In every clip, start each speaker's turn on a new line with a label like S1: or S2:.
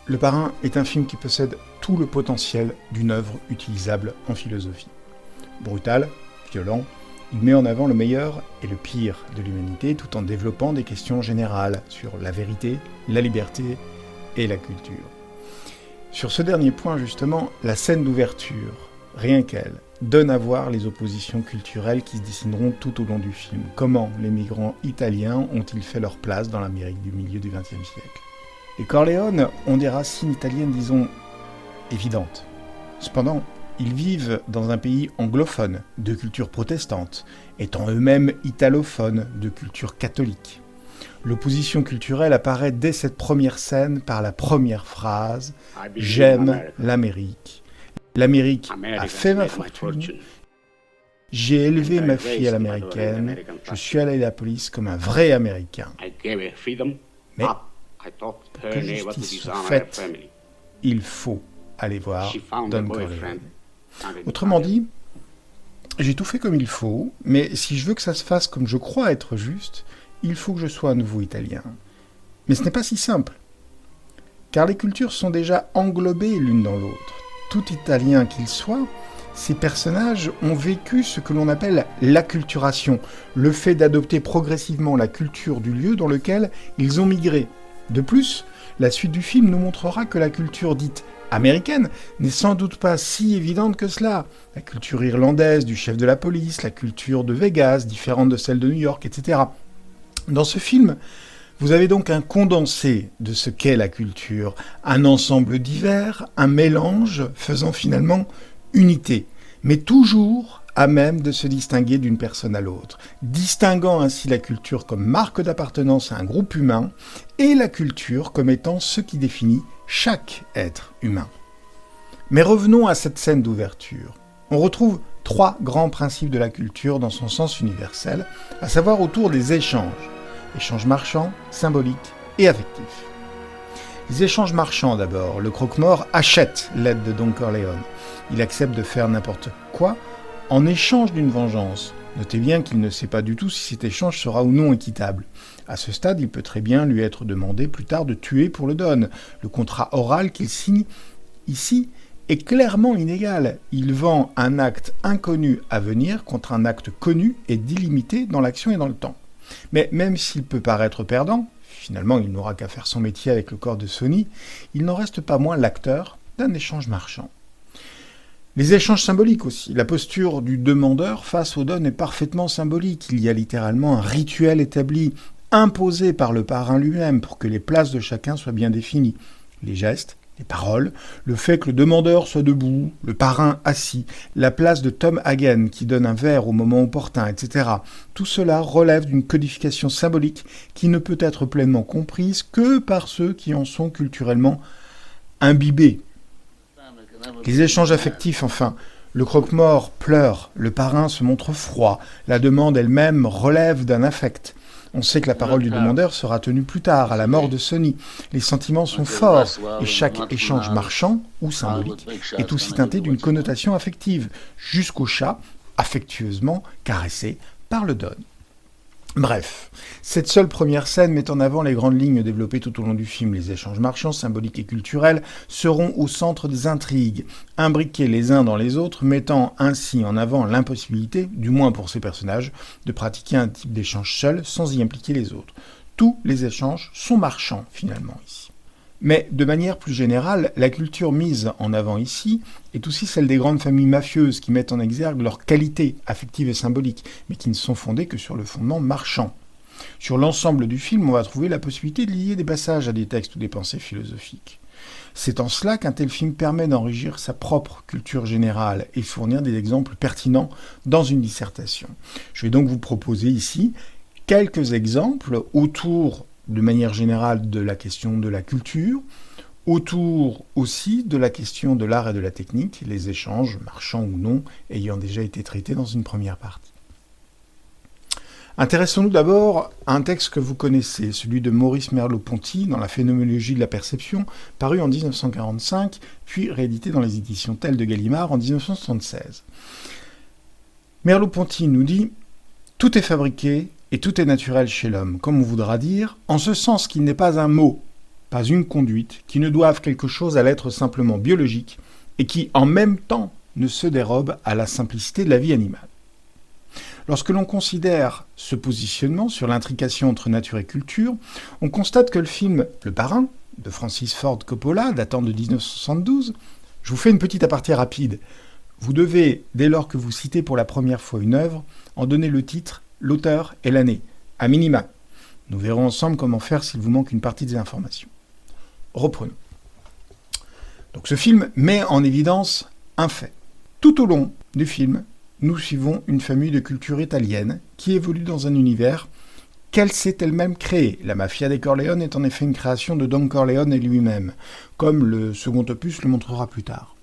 S1: Le Parrain est un film qui possède tout le potentiel d'une œuvre utilisable en philosophie. Brutal, violent, il met en avant le meilleur et le pire de l'humanité tout en développant des questions générales sur la vérité, la liberté et la culture. Sur ce dernier point justement, la scène d'ouverture, rien qu'elle, donne à voir les oppositions culturelles qui se dessineront tout au long du film. Comment les migrants italiens ont-ils fait leur place dans l'Amérique du milieu du XXe siècle ? Les Corleone ont des racines italiennes, disons, évidentes. Cependant, ils vivent dans un pays anglophone, de culture protestante, étant eux-mêmes italophones, de culture catholique. L'opposition culturelle apparaît dès cette première scène par la première phrase « J'aime l'Amérique. L'Amérique a fait ma fortune. J'ai élevé ma fille à l'américaine. Je suis allé à la police comme un vrai Américain. » Mais pour que justice soit faite, il faut aller voir Don Corleone. Autrement dit, j'ai tout fait comme il faut, mais si je veux que ça se fasse comme je crois être juste, il faut que je sois à nouveau italien. Mais ce n'est pas si simple, car les cultures sont déjà englobées l'une dans l'autre. Tout italien qu'il soit, ces personnages ont vécu ce que l'on appelle l'acculturation, le fait d'adopter progressivement la culture du lieu dans lequel ils ont migré. De plus, la suite du film nous montrera que la culture dite américaine n'est sans doute pas si évidente que cela. La culture irlandaise du chef de la police, la culture de Vegas, différente de celle de New York, etc. Dans ce film, vous avez donc un condensé de ce qu'est la culture, un ensemble divers, un mélange faisant finalement unité, mais toujours à même de se distinguer d'une personne à l'autre, distinguant ainsi la culture comme marque d'appartenance à un groupe humain et la culture comme étant ce qui définit chaque être humain. Mais revenons à cette scène d'ouverture. On retrouve trois grands principes de la culture dans son sens universel, à savoir autour des échanges. Échanges marchands, symboliques et affectifs. Les échanges marchands d'abord. Le croque-mort achète l'aide de Don Corleone. Il accepte de faire n'importe quoi en échange d'une vengeance. Notez bien qu'il ne sait pas du tout si cet échange sera ou non équitable. À ce stade, il peut très bien lui être demandé plus tard de tuer pour le don. Le contrat oral qu'il signe ici est clairement inégal. Il vend un acte inconnu à venir contre un acte connu et délimité dans l'action et dans le temps. Mais même s'il peut paraître perdant, finalement il n'aura qu'à faire son métier avec le corps de Sony, il n'en reste pas moins l'acteur d'un échange marchand. Les échanges symboliques aussi. La posture du demandeur face au don est parfaitement symbolique. Il y a littéralement un rituel établi, imposé par le parrain lui-même pour que les places de chacun soient bien définies. Les gestes, les paroles, le fait que le demandeur soit debout, le parrain assis, la place de Tom Hagen qui donne un verre au moment opportun, etc. Tout cela relève d'une codification symbolique qui ne peut être pleinement comprise que par ceux qui en sont culturellement imbibés. Les échanges affectifs, enfin. Le croque-mort pleure, le parrain se montre froid, la demande elle-même relève d'un affect. On sait que la parole du demandeur sera tenue plus tard, à la mort de Sony. Les sentiments sont forts, et chaque échange marchand, ou symbolique, est aussi teinté d'une connotation affective, jusqu'au chat, affectueusement caressé par le don. Bref, cette seule première scène met en avant les grandes lignes développées tout au long du film. Les échanges marchands, symboliques et culturels seront au centre des intrigues, imbriqués les uns dans les autres, mettant ainsi en avant l'impossibilité, du moins pour ces personnages, de pratiquer un type d'échange seul sans y impliquer les autres. Tous les échanges sont marchands, finalement, ici. Mais, de manière plus générale, la culture mise en avant ici est aussi celle des grandes familles mafieuses qui mettent en exergue leurs qualités affectives et symboliques, mais qui ne sont fondées que sur le fondement marchand. Sur l'ensemble du film, on va trouver la possibilité de lier des passages à des textes ou des pensées philosophiques. C'est en cela qu'un tel film permet d'enrichir sa propre culture générale et fournir des exemples pertinents dans une dissertation. Je vais donc vous proposer ici quelques exemples autour de manière générale de la question de la culture, autour aussi de la question de l'art et de la technique, les échanges, marchands ou non, ayant déjà été traités dans une première partie. Intéressons-nous d'abord à un texte que vous connaissez, celui de Maurice Merleau-Ponty dans La phénoménologie de la perception, paru en 1945, puis réédité dans les éditions Tell de Gallimard en 1976. Merleau-Ponty nous dit « Tout est fabriqué, et tout est naturel chez l'homme, comme on voudra dire, en ce sens qu'il n'est pas un mot, pas une conduite, qui ne doivent quelque chose à l'être simplement biologique et qui, en même temps, ne se dérobent à la simplicité de la vie animale. Lorsque l'on considère ce positionnement sur l'intrication entre nature et culture, on constate que le film Le Parrain, de Francis Ford Coppola, datant de 1972, je vous fais une petite aparté rapide. Vous devez, dès lors que vous citez pour la première fois une œuvre, en donner le titre, l'auteur et l'année, à minima. Nous verrons ensemble comment faire s'il vous manque une partie des informations. Reprenons. Donc ce film met en évidence un fait. Tout au long du film, nous suivons une famille de culture italienne qui évolue dans un univers qu'elle s'est elle-même créé. La mafia des Corleone est en effet une création de Don Corleone lui-même, comme le second opus le montrera plus tard.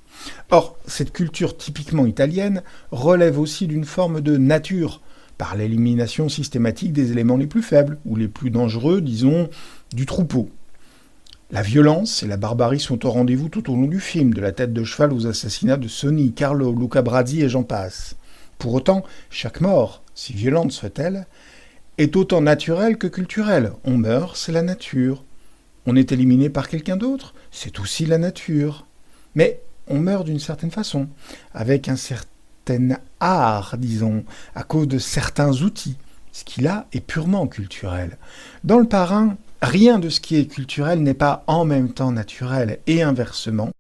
S1: Or, cette culture typiquement italienne relève aussi d'une forme de nature, par l'élimination systématique des éléments les plus faibles, ou les plus dangereux, disons, du troupeau. La violence et la barbarie sont au rendez-vous tout au long du film, de la tête de cheval aux assassinats de Sonny, Carlo, Luca Brasi et j'en passe. Pour autant, chaque mort, si violente soit-elle, est autant naturelle que culturelle. On meurt, c'est la nature. On est éliminé par quelqu'un d'autre, c'est aussi la nature. Mais on meurt d'une certaine façon, avec un certain art, disons, à cause de certains outils. Ce qui là est purement culturel. Dans Le Parrain, rien de ce qui est culturel n'est pas en même temps naturel, et inversement,